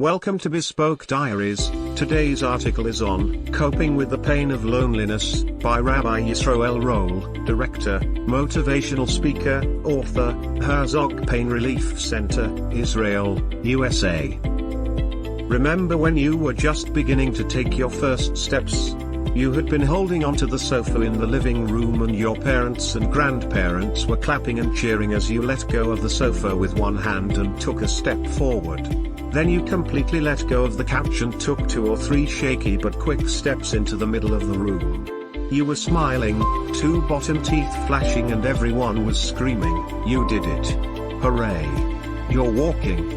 Welcome to Bespoke Diaries. Today's article is on Coping with the Pain of Loneliness by Rabbi Yisroel Roll, Director, Motivational Speaker, Author, Herzog Pain Relief Center, Israel, USA. Remember when you were just beginning to take your first steps? You had been holding onto the sofa in the living room and your parents and grandparents were clapping and cheering as you let go of the sofa with one hand and took a step forward. Then you completely let go of the couch and took 2 or 3 shaky but quick steps into the middle of the room. You were smiling, 2 bottom teeth flashing, and everyone was screaming, "You did it! Hooray! You're walking!"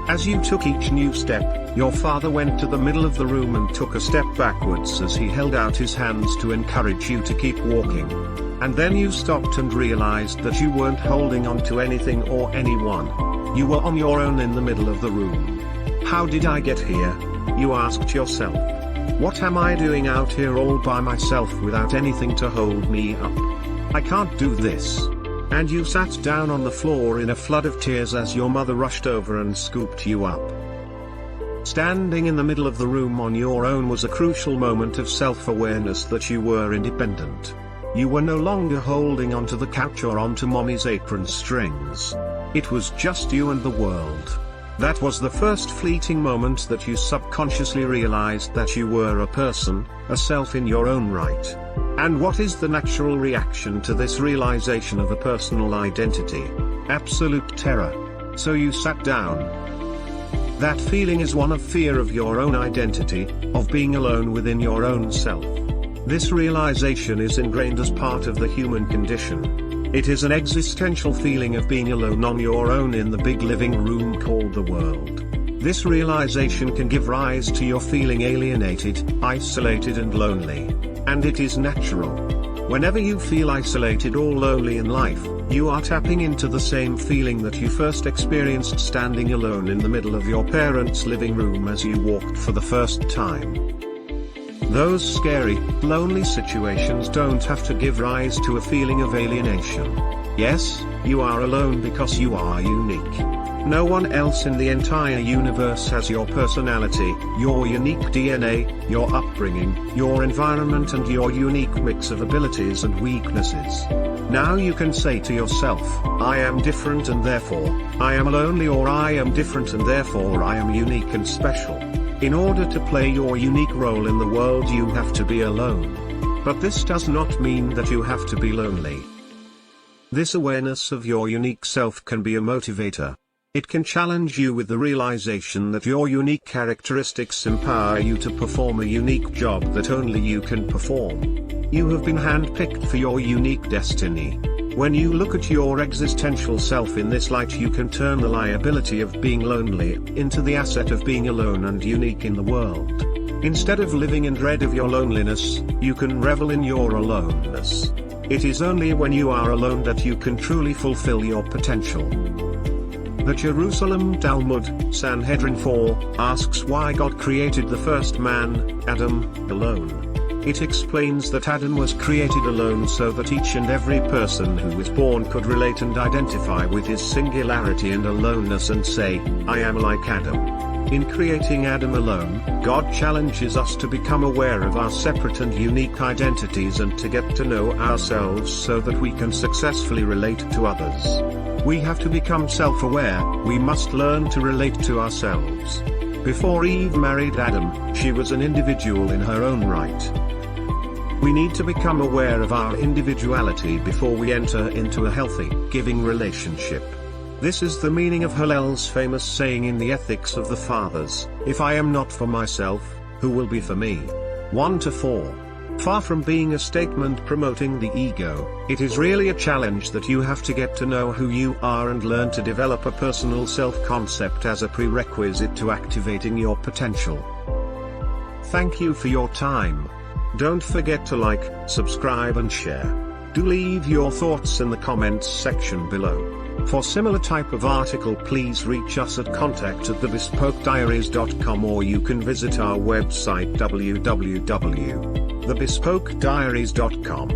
As you took each new step, your father went to the middle of the room and took a step backwards as he held out his hands to encourage you to keep walking. And then you stopped and realized that you weren't holding on to anything or anyone. You were on your own in the middle of the room. How did I get here? You asked yourself. What am I doing out here all by myself without anything to hold me up? I can't do this. And you sat down on the floor in a flood of tears as your mother rushed over and scooped you up. Standing in the middle of the room on your own was a crucial moment of self-awareness that you were independent. You were no longer holding onto the couch or onto mommy's apron strings. It was just you and the world. That was the first fleeting moment that you subconsciously realized that you were a person, a self in your own right. And what is the natural reaction to this realization of a personal identity? Absolute terror. So you sat down. That feeling is one of fear of your own identity, of being alone within your own self. This realization is ingrained as part of the human condition. It is an existential feeling of being alone on your own in the big living room called the world. This realization can give rise to your feeling alienated, isolated and lonely. And it is natural. Whenever you feel isolated or lonely in life, you are tapping into the same feeling that you first experienced standing alone in the middle of your parents' living room as you walked for the first time. Those scary, lonely situations don't have to give rise to a feeling of alienation. Yes, you are alone because you are unique. No one else in the entire universe has your personality, your unique DNA, your upbringing, your environment and your unique mix of abilities and weaknesses. Now you can say to yourself, I am different and therefore, I am lonely, or I am different and therefore I am unique and special. In order to play your unique role in the world, you have to be alone. But this does not mean that you have to be lonely. This awareness of your unique self can be a motivator. It can challenge you with the realization that your unique characteristics empower you to perform a unique job that only you can perform. You have been handpicked for your unique destiny. When you look at your existential self in this light, you can turn the liability of being lonely into the asset of being alone and unique in the world. Instead of living in dread of your loneliness, you can revel in your aloneness. It is only when you are alone that you can truly fulfill your potential. The Jerusalem Talmud, Sanhedrin 4, asks why God created the first man, Adam, alone. It explains that Adam was created alone so that each and every person who was born could relate and identify with his singularity and aloneness and say, I am like Adam. In creating Adam alone, God challenges us to become aware of our separate and unique identities and to get to know ourselves so that we can successfully relate to others. We have to become self-aware, we must learn to relate to ourselves. Before Eve married Adam, she was an individual in her own right. We need to become aware of our individuality before we enter into a healthy, giving relationship. This is the meaning of Hillel's famous saying in the Ethics of the Fathers, if I am not for myself, who will be for me? 1-4. Far from being a statement promoting the ego, it is really a challenge that you have to get to know who you are and learn to develop a personal self-concept as a prerequisite to activating your potential. Thank you for your time. Don't forget to like, subscribe and share. Do leave your thoughts in the comments section below. For similar type of article, please reach us at contact@thebespokediaries.com, or you can visit our website www.thebespokediaries.com.